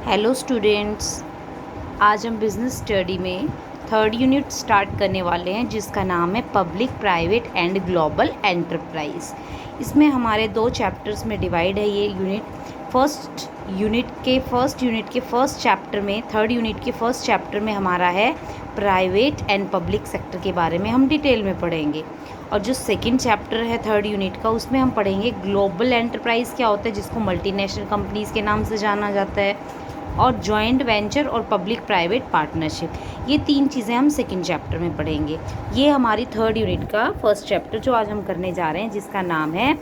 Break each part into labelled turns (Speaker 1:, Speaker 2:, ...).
Speaker 1: Hello students, आज हम business study में थर्ड यूनिट स्टार्ट करने वाले हैं जिसका नाम है public private and global enterprise. इसमें हमारे दो चैप्टर्स में डिवाइड है ये यूनिट। फर्स्ट यूनिट के फर्स्ट चैप्टर में, थर्ड यूनिट के फर्स्ट चैप्टर में हमारा है प्राइवेट एंड पब्लिक सेक्टर के बारे में हम डिटेल में पढ़ेंगे। और जो सेकंड चैप्टर है थर्ड यूनिट का, उसमें हम पढ़ेंगे ग्लोबल एंटरप्राइज़ क्या होता है, जिसको मल्टीनेशनल कंपनीज़ के नाम से जाना जाता है, और जॉइंट वेंचर और पब्लिक प्राइवेट पार्टनरशिप। ये तीन चीज़ें हम सेकंड चैप्टर में पढ़ेंगे। ये हमारी थर्ड यूनिट का फर्स्ट चैप्टर जो आज हम करने जा रहे हैं, जिसका नाम है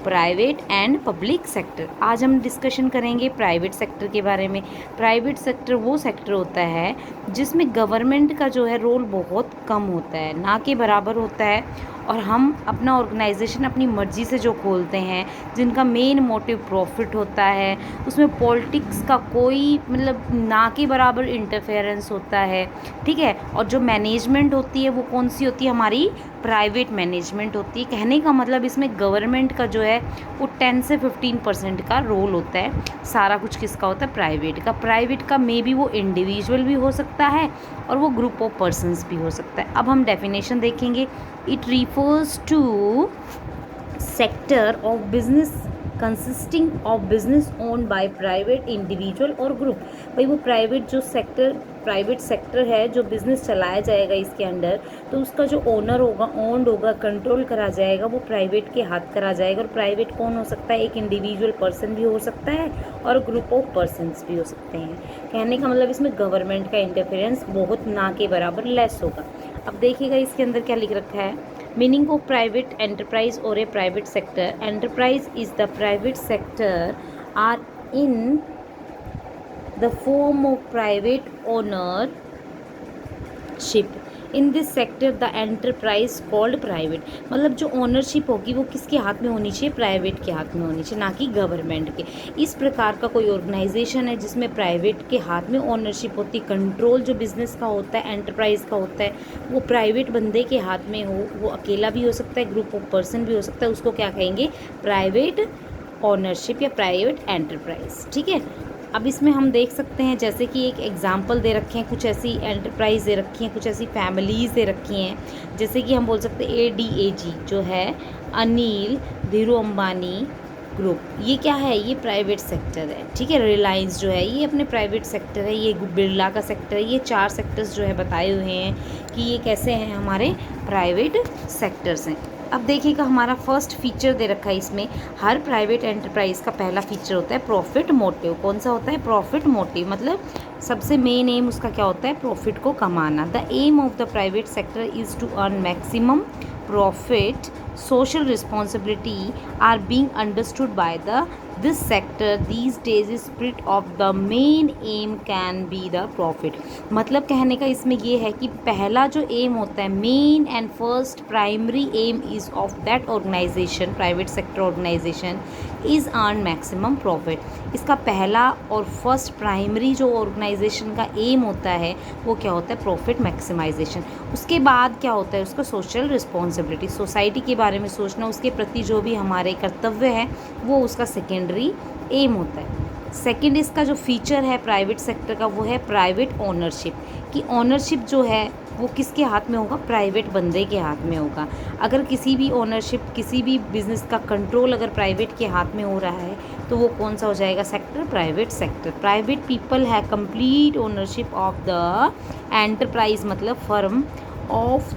Speaker 1: प्राइवेट एंड पब्लिक सेक्टर। आज हम डिस्कशन करेंगे प्राइवेट सेक्टर के बारे में। प्राइवेट सेक्टर वो सेक्टर होता है जिसमें गवर्नमेंट का जो है रोल बहुत कम होता है, ना के बराबर होता है, और हम अपना ऑर्गेनाइजेशन अपनी मर्ज़ी से जो खोलते हैं, जिनका मेन मोटिव प्रॉफिट होता है, उसमें पॉलिटिक्स का कोई मतलब ना के बराबर इंटरफेरेंस होता है, ठीक है। और जो मैनेजमेंट होती है वो कौन सी होती है, हमारी प्राइवेट मैनेजमेंट होती है। कहने का मतलब इसमें गवर्नमेंट का जो है वो 10 से 15% का रोल होता है। सारा कुछ किसका होता है, प्राइवेट का मे बी वो इंडिविजुअल भी हो सकता है और वो ग्रुप ऑफ पर्सन्स भी हो सकता है। अब हम डेफिनेशन देखेंगे। It refers to sector of business consisting of business owned by private individual और ग्रुप। भाई वो प्राइवेट सेक्टर है जो बिज़नेस चलाया जाएगा इसके अंडर, तो उसका जो ओनर होगा, ओन्ड होगा, कंट्रोल करा जाएगा, वो प्राइवेट के हाथ करा जाएगा। और प्राइवेट कौन हो सकता है, एक इंडिविजुअल पर्सन भी हो सकता है और ग्रुप ऑफ पर्सन्स भी हो सकते हैं। कहने का मतलब इसमें गवर्नमेंट का इंटरफेरेंस बहुत ना के बराबर लेस होगा। अब देखिएगा इसके अंदर क्या लिख रखा है। मीनिंग ऑफ प्राइवेट एंटरप्राइज और a private sector. Enterprise is the private sector are in the form of private ownership. In this sector the enterprise called private, मतलब जो ओनरशिप होगी वो किसके हाथ में होनी चाहिए, प्राइवेट के हाथ में होनी चाहिए, ना कि गवर्नमेंट के। इस प्रकार का कोई ऑर्गेनाइजेशन है जिसमें प्राइवेट के हाथ में ओनरशिप होती, कंट्रोल जो बिज़नेस का होता है, एंटरप्राइज का होता है, वो प्राइवेट बंदे के हाथ में हो। वो अकेला भी हो सकता है, ग्रुप ऑफ पर्सन भी हो सकता है, उसको क्या कहेंगे, प्राइवेट ओनरशिप या प्राइवेट एंटरप्राइज, ठीक है। अब इसमें हम देख सकते हैं जैसे कि एक एग्जांपल दे रखे हैं, कुछ ऐसी एंटरप्राइज दे रखी हैं, कुछ ऐसी फैमिलीज़ दे रखी हैं। जैसे कि हम बोल सकते हैं ADAG जो है, अनिल धीरू अंबानी ग्रुप, ये क्या है, ये प्राइवेट सेक्टर है, ठीक है। रिलायंस जो है ये अपने प्राइवेट सेक्टर है, ये बिरला का सेक्टर है। ये चार सेक्टर्स जो है बताए हुए हैं कि ये कैसे हैं, हमारे प्राइवेट सेक्टर्स हैं। अब देखिएगा हमारा फर्स्ट फीचर दे रखा है इसमें। हर प्राइवेट एंटरप्राइज का पहला फीचर होता है प्रॉफिट मोटिव। कौन सा होता है, प्रॉफिट मोटिव, मतलब सबसे मेन एम उसका क्या होता है, प्रॉफिट को कमाना। The aim of the private sector is to earn maximum profit. social responsibility are being understood by this sector these days is spirit of the main aim can be the profit। मतलब कहने का इसमें ये है कि पहला जो aim होता है, main and first primary aim is of that organisation, private sector organisation is earn maximum profit. इसका पहला और फर्स्ट प्राइमरी जो ऑर्गेनाइजेशन का एम होता है वो क्या होता है, प्रॉफिट मैक्सिमाइजेशन। उसके बाद क्या होता है, उसका सोशल रिस्पॉन्सिबिलिटी, सोसाइटी के बारे में सोचना, उसके प्रति जो भी हमारे कर्तव्य है वो उसका सेकेंडरी एम होता है। सेकंड इसका जो फीचर है प्राइवेट सेक्टर का वो है प्राइवेट ओनरशिप, कि ओनरशिप जो है वो किसके हाथ में होगा, प्राइवेट बंदे के हाथ में होगा। अगर किसी भी ओनरशिप, किसी भी बिज़नेस का कंट्रोल अगर प्राइवेट के हाथ में हो रहा है तो वो कौन सा हो जाएगा, sector, private sector. Private people है complete ownership of the enterprise, मतलब firm of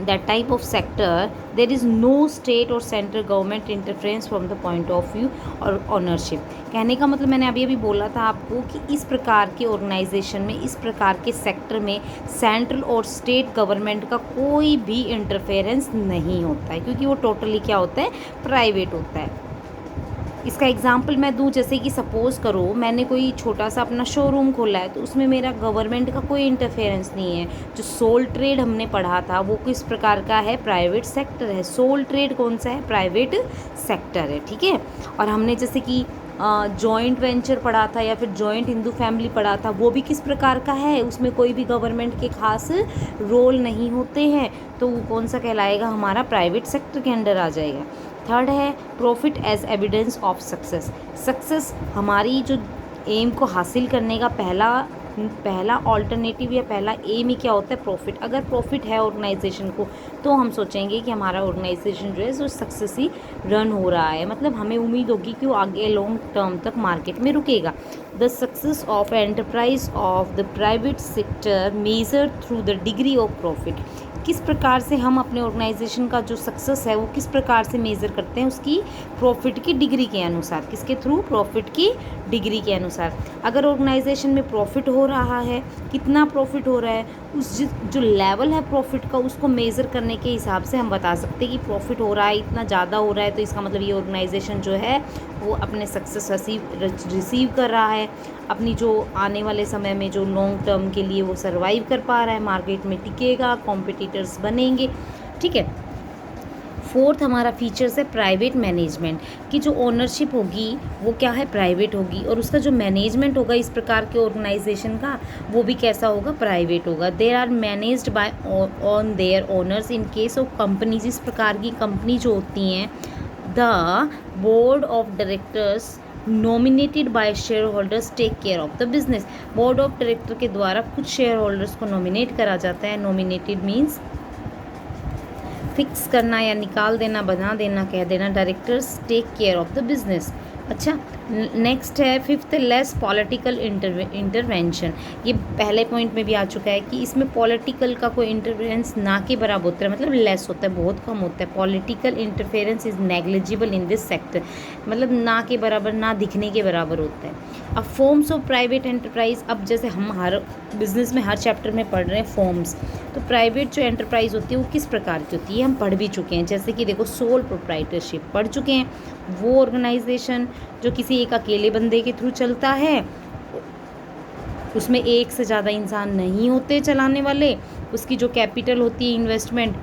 Speaker 1: that type of sector there is no state or central government interference from the point of view और ownership। कहने का मतलब मैंने अभी बोला था आपको कि इस प्रकार के ऑर्गेनाइजेशन में, इस प्रकार के सेक्टर में सेंट्रल और स्टेट गवर्नमेंट का कोई भी इंटरफेरेंस नहीं होता है, क्योंकि वो टोटली क्या होता है, प्राइवेट होता है। इसका एग्जांपल मैं दूं, जैसे कि सपोज़ करो मैंने कोई छोटा सा अपना शोरूम खोला है, तो उसमें मेरा गवर्नमेंट का कोई इंटरफेरेंस नहीं है। जो सोल ट्रेड हमने पढ़ा था वो किस प्रकार का है, प्राइवेट सेक्टर है। सोल ट्रेड कौन सा है, प्राइवेट सेक्टर है, ठीक है। और हमने जैसे कि जॉइंट वेंचर पढ़ा था या फिर जॉइंट हिंदू फैमिली पढ़ा था, वो भी किस प्रकार का है, उसमें कोई भी गवर्नमेंट के खास रोल नहीं होते हैं, तो वो कौन सा कहलाएगा, हमारा प्राइवेट सेक्टर के अंडर आ जाएगा। थर्ड है profit as evidence of success. Success हमारी जो एम को हासिल करने का पहला ऑल्टरनेटिव या पहला एम ही क्या होता है, प्रॉफिट। अगर प्रॉफिट है ऑर्गेनाइजेशन को तो हम सोचेंगे कि हमारा ऑर्गेनाइजेशन जो है जो सक्सेस ही रन हो रहा है, मतलब हमें उम्मीद होगी कि वो आगे लॉन्ग टर्म तक मार्केट में रुकेगा। The success of enterprise of the private sector measure through the degree of profit. किस प्रकार से हम अपने ऑर्गेनाइजेशन का जो सक्सेस है वो किस प्रकार से मेज़र करते हैं, उसकी प्रॉफिट की डिग्री के अनुसार। किसके थ्रू, प्रॉफिट की डिग्री के अनुसार। अगर ऑर्गेनाइजेशन में प्रॉफिट हो रहा है, कितना प्रॉफिट हो रहा है, उस जो लेवल है प्रॉफिट का उसको मेज़र करने के हिसाब से हम बता सकते हैं कि प्रॉफिट हो रहा है, इतना ज़्यादा हो रहा है, तो इसका मतलब ये ऑर्गेनाइजेशन जो है वो अपने सक्सेस रिसीव कर रहा है, अपनी जो आने वाले समय में जो लॉन्ग टर्म के लिए वो सर्वाइव कर पा रहा है, मार्केट में टिकेगा, कॉम्पिटिटर्स बनेंगे। ठीक है। फोर्थ हमारा फीचर्स है प्राइवेट मैनेजमेंट, कि जो ओनरशिप होगी वो क्या है, प्राइवेट होगी, और उसका जो मैनेजमेंट होगा इस प्रकार के ऑर्गेनाइजेशन का वो भी कैसा होगा, प्राइवेट होगा। There are managed by on their owners in case of companies. इस प्रकार की कंपनी जो होती हैं, the board of directors nominated by share holders take care of the business. Board of director के द्वारा कुछ शेयर होल्डर्स को नॉमिनेट करा जाता है। नॉमिनेटेड मीन्स फिक्स करना या निकाल देना, बना देना, कह देना। Directors take care of the business. अच्छा, नेक्स्ट है फिफ्थ, लेस पॉलिटिकल इंटरवेंशन। ये पहले पॉइंट में भी आ चुका है कि इसमें पॉलिटिकल का कोई इंटरफेरेंस ना के बराबर होता है, मतलब लेस होता है, बहुत कम होता है। Political interference is negligible in this sector, मतलब ना के बराबर, ना दिखने के बराबर होता है। अब फॉर्म्स ऑफ प्राइवेट एंटरप्राइज, अब जैसे हम हर बिजनेस में हर चैप्टर में पढ़ रहे हैं फॉर्म्स, तो प्राइवेट जो एंटरप्राइज होती है वो किस प्रकार की होती है हम पढ़ भी चुके हैं। जैसे कि देखो, सोल प्रोप्राइटरशिप पढ़ चुके हैं, वो ऑर्गेनाइजेशन जो किसी एक अकेले बंदे के थ्रू चलता है, उसमें एक से ज़्यादा इंसान नहीं होते चलाने वाले, उसकी जो कैपिटल होती है, इन्वेस्टमेंट,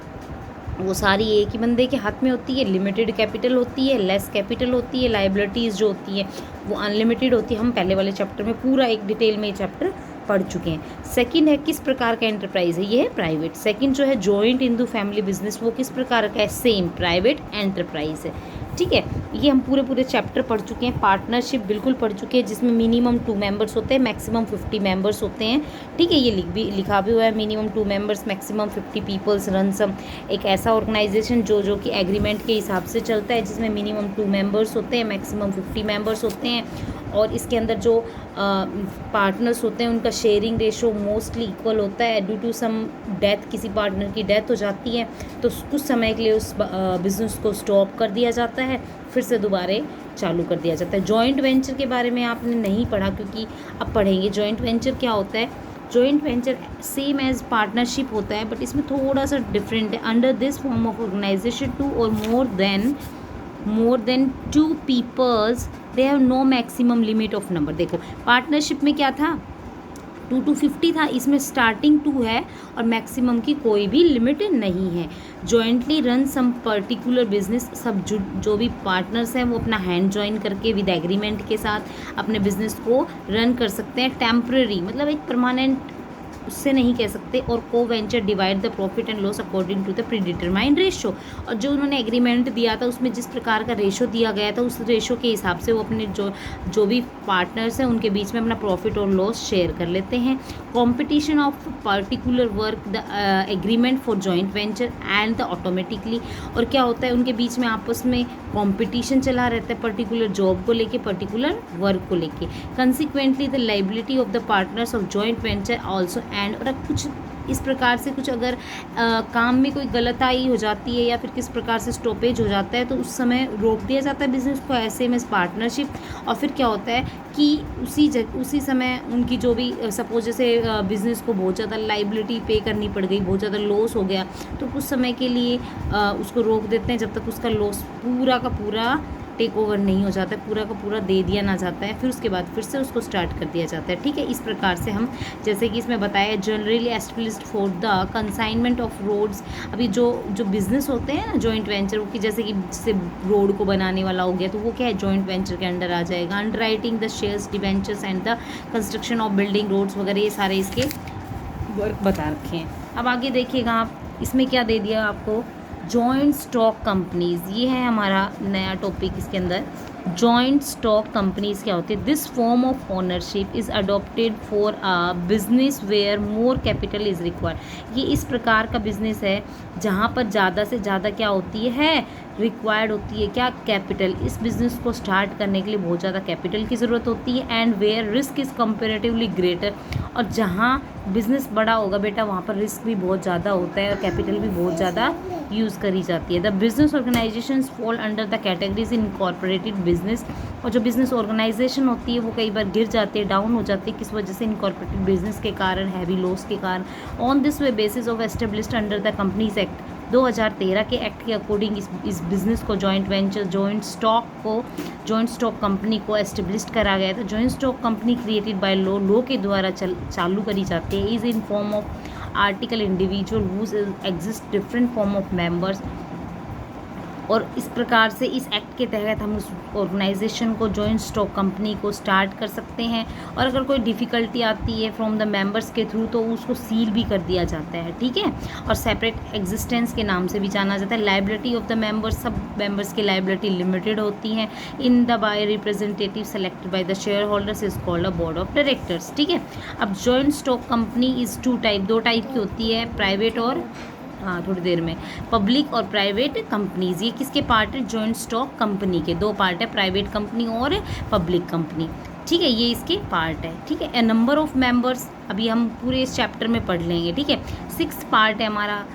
Speaker 1: वो सारी एक ही बंदे के हाथ में होती है। लिमिटेड कैपिटल होती है, लेस कैपिटल होती है, लाइबिलिटीज़ जो होती है वो अनलिमिटेड होती है। हम पहले वाले चैप्टर में पूरा एक डिटेल में ये चैप्टर पढ़ चुके हैं। सेकंड है किस प्रकार का एंटरप्राइज है, ये है प्राइवेट। सेकंड जो है जॉइंट हिंदू फैमिली बिजनेस, वो किस प्रकार का है, सेम प्राइवेट एंटरप्राइज है। ठीक है, ये हम पूरे चैप्टर पढ़ चुके हैं। पार्टनरशिप बिल्कुल पढ़ चुके हैं, जिसमें मिनिमम 2 मेंबर्स होते हैं, मैक्सिमम 50 मेंबर्स होते हैं। ठीक है, ये लिखा भी हुआ है, minimum 2 members, maximum 50 peoples run some. एक ऐसा ऑर्गेनाइजेशन जो कि एग्रीमेंट के हिसाब से चलता है, जिसमें मिनिमम 2 मेंबर्स होते हैं, मैक्सिमम 50 मेंबर्स होते हैं, और इसके अंदर जो पार्टनर्स होते हैं उनका शेयरिंग रेशो मोस्टली इक्वल होता है। ड्यू टू सम डेथ, किसी पार्टनर की डेथ हो जाती है तो कुछ समय के लिए उस बिज़नेस को स्टॉप कर दिया जाता है, फिर से दोबारा चालू कर दिया जाता है। जॉइंट वेंचर के बारे में आपने नहीं पढ़ा, क्योंकि अब पढ़ेंगे। जॉइंट वेंचर क्या होता है, joint venture same as partnership होता है, बट इसमें थोड़ा सा डिफरेंट है। Under this form of organisation 2 और more than 2 peoples they have no maximum limit of number. देखो, पार्टनरशिप में क्या था, 2 to 50 था, इसमें स्टार्टिंग 2 है और मैक्सिमम की कोई भी लिमिट नहीं है। Jointly run some particular business, सब जो भी पार्टनर्स हैं वो अपना हैंड जॉइन करके विद एग्रीमेंट के साथ अपने बिजनेस को रन कर सकते हैं। टेम्पररी मतलब एक परमानेंट उससे नहीं कह सकते। और co venture divide the profit and loss according to the predetermined ratio, और जो उन्होंने एग्रीमेंट दिया था उसमें जिस प्रकार का रेशो दिया गया था उस रेशो के हिसाब से वो अपने जो भी पार्टनर्स हैं उनके बीच में अपना प्रॉफिट और लॉस शेयर कर लेते हैं। Competition of particular work, the agreement for joint venture and the automatically, और क्या होता है उनके बीच में आपस में कॉम्पिटिशन चला रहता है पर्टिकुलर जॉब को लेके, पर्टिकुलर वर्क को लेके। Consequently the liability of the partners of joint venture also and, और कुछ इस प्रकार से कुछ अगर काम में कोई गलताई हो जाती है या फिर किस प्रकार से स्टॉपेज हो जाता है तो उस समय रोक दिया जाता है बिजनेस को, ऐसे में पार्टनरशिप। और फिर क्या होता है कि उसी समय उनकी जो भी सपोज जैसे बिज़नेस को बहुत ज़्यादा लाइबिलिटी पे करनी पड़ गई, बहुत ज़्यादा लॉस हो गया, तो कुछ समय के लिए उसको रोक देते हैं जब तक उसका लॉस पूरा का पूरा टेक ओवर नहीं हो जाता है, पूरा का पूरा दे दिया ना जाता है, फिर उसके बाद फिर से उसको स्टार्ट कर दिया जाता है। ठीक है, इस प्रकार से हम, जैसे कि इसमें बताया, generally established for the consignment of roads. अभी जो बिज़नेस होते हैं ना जॉइंट वेंचर, वो कि जैसे कि जिससे रोड को बनाने वाला हो गया तो वो क्या है, जॉइंट वेंचर के अंडर आ जाएगा। Underwriting the shares debentures and the construction of building roads वगैरह, ये सारे इसके वर्क बता रखे हैं। अब आगे देखिएगा आप, इसमें क्या दे दिया आपको, जॉइंट स्टॉक कंपनीज, ये है हमारा नया टॉपिक इसके अंदर। जॉइंट स्टॉक कंपनीज क्या होती है? This form of ownership is adopted for a business where more capital is required. ये इस प्रकार का बिजनेस है जहाँ पर ज़्यादा से ज़्यादा क्या होती है, रिक्वायर्ड होती है क्या, कैपिटल। इस बिज़नेस को स्टार्ट करने के लिए बहुत ज़्यादा कैपिटल की ज़रूरत होती है। And where risk is comparatively greater, और जहाँ बिज़नेस बड़ा होगा बेटा वहाँ पर रिस्क भी बहुत ज़्यादा होता है और कैपिटल भी बहुत ज़्यादा यूज़ करी जाती है। The business organisations fall under the categories incorporated business, और जो बिजनेस ऑर्गेनाइजेशन होती है वो कई बार गिर जाती है, डाउन हो जाती है, किस वजह से? इनकॉर्पोरेटेड बिजनेस के कारण, हैवी लॉस के कारण। On this way basis of established under the companies act 2013 के एक्ट के अकॉर्डिंग इस बिज़नेस को joint venture, joint stock company को एस्टेब्लिश करा गया था। Joint stock company created by law के द्वारा चालू करी जाती है। Is in form of article individual whose exist different form of members, और इस प्रकार से इस एक्ट के तहत हम उस ऑर्गेनाइजेशन को, जॉइंट स्टॉक कंपनी को स्टार्ट कर सकते हैं। और अगर कोई डिफ़िकल्टी आती है फ्रॉम द मेंबर्स के थ्रू तो उसको सील भी कर दिया जाता है, ठीक है। और सेपरेट एग्जिस्टेंस के नाम से भी जाना जाता है। लाइबिलिटी ऑफ द मेंबर्स, सब मेंबर्स की लाइबिलिटी लिमिटेड होती हैं। In the by representative selected by the share holders is called a board of directors, ठीक है। अब जॉइंट स्टॉक कंपनी इज़ दो टाइप की होती है, प्राइवेट और थोड़ी देर में पब्लिक और प्राइवेट कंपनीज। ये किसके पार्ट है? जॉइंट स्टॉक कंपनी के दो पार्ट है, प्राइवेट कंपनी और पब्लिक कंपनी, ठीक है। ये इसके पार्ट है, ठीक है। ए नंबर ऑफ मेंबर्स, अभी हम पूरे इस चैप्टर में पढ़ लेंगे, ठीक है। 6th पार्ट है हमारा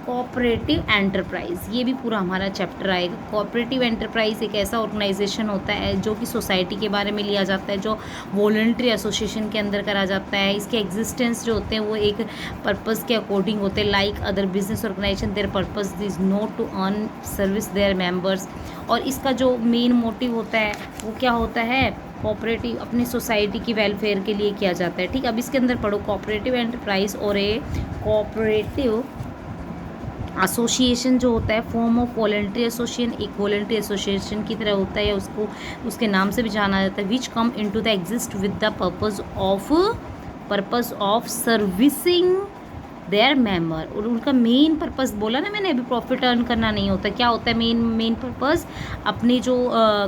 Speaker 1: कोऑपरेटिव एंटरप्राइज, ये भी पूरा हमारा चैप्टर आएगा। कोऑपरेटिव एंटरप्राइज एक ऐसा ऑर्गेनाइजेशन होता है जो कि सोसाइटी के बारे में लिया जाता है, जो वॉलंटरी एसोसिएशन के अंदर करा जाता है। इसके एग्जिस्टेंस जो होते हैं वो एक पर्पज़ के अकॉर्डिंग होते हैं। Like other business organisation their purpose is not to earn service their members, और इसका जो मेन मोटिव होता है वो क्या होता है? कोऑपरेटिव, अपनी सोसाइटी की वेलफेयर के लिए किया जाता है, ठीक। अब इसके अंदर पढ़ो कोऑपरेटिव एंटरप्राइज और ए कोऑपरेटिव एसोसिएशन जो होता है, फॉर्म ऑफ वॉलंटरी एसोसिएशन, एक वॉलंटरी एसोसिएशन की तरह होता है, उसको उसके नाम से भी जाना जाता है। Which come into the exist with the purpose of servicing their member, और उनका मेन पर्पस बोला ना मैंने अभी, प्रॉफिट अर्न करना नहीं होता। क्या होता है मेन पर्पस? अपने जो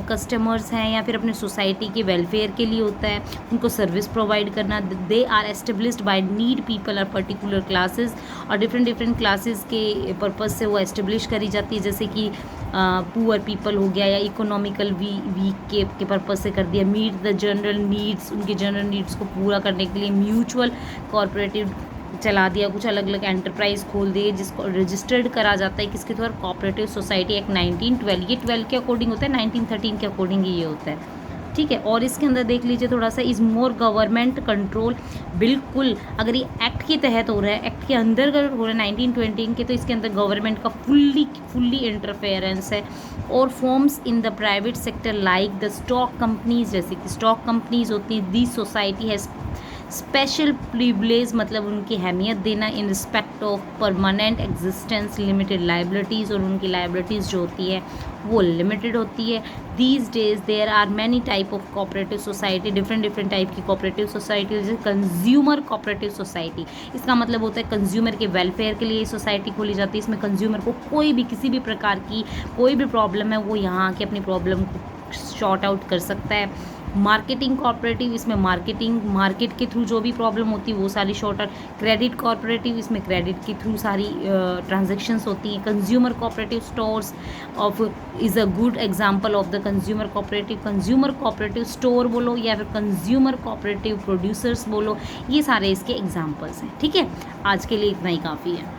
Speaker 1: कस्टमर्स हैं या फिर अपने सोसाइटी के वेलफेयर के लिए होता है, उनको सर्विस प्रोवाइड करना। They are established by need people और पर्टिकुलर क्लासेस, और डिफरेंट क्लासेस के पर्पस से वो एस्टेब्लिश करी जाती है, जैसे कि पुअर पीपल हो गया, या इकोनॉमिकल वीक के पर्पस से कर दिया। मीट द जनरल नीड्स, उनके जनरल नीड्स को पूरा करने के लिए म्यूचुअल कॉर्पोरेटिव चला दिया, कुछ अलग अलग एंटरप्राइज खोल दिए जिसको रजिस्टर्ड करा जाता है किसके द्वारा? Cooperative society act 1912। ये 12 के अकॉर्डिंग होता है, 1913 के अकॉर्डिंग ये होता है, ठीक है। और इसके अंदर देख लीजिए थोड़ा सा, इज़ मोर गवर्नमेंट कंट्रोल। बिल्कुल, अगर ये एक्ट के तहत हो रहा है, एक्ट के अंदर अगर हो रहा है 1920 के, तो इसके अंदर गवर्नमेंट का फुल्ली इंटरफेरेंस है। और forms in the private sector like the stock companies, जैसे कि स्टॉक कंपनीज होती है। The society has special privilege, मतलब उनकी अहमियत देना in respect of permanent existence, limited liabilities, और उनकी लाइबिलिटीज़ जो होती है वो लिमिटेड होती है। These days there are many type of cooperative society, different type की कोऑपरेटिव सोसाइटी, जैसे कंज्यूमर कोऑपरेटिव सोसाइटी। इसका मतलब होता है कंज्यूमर के वेलफेयर के लिए सोसाइटी खोली जाती है। इसमें कंज्यूमर को कोई भी किसी भी प्रकार की कोई भी प्रॉब्लम है वो यहाँ आके अपनी प्रॉब्लम को शॉर्ट आउट कर सकता है। मार्केटिंग कोऑपरेटिव, इसमें मार्केट के थ्रू जो भी प्रॉब्लम होती है वो सारी शॉर्ट आउट। क्रेडिट कोऑपरेटिव, इसमें क्रेडिट के थ्रू सारी ट्रांजैक्शंस होती हैं। Consumer cooperative stores of is a good example of the consumer cooperative store बोलो या फिर कंज्यूमर कोऑपरेटिव प्रोड्यूसर्स बोलो, ये सारे इसके एग्जांपल्स हैं, ठीक है। आज के लिए इतना ही काफ़ी है।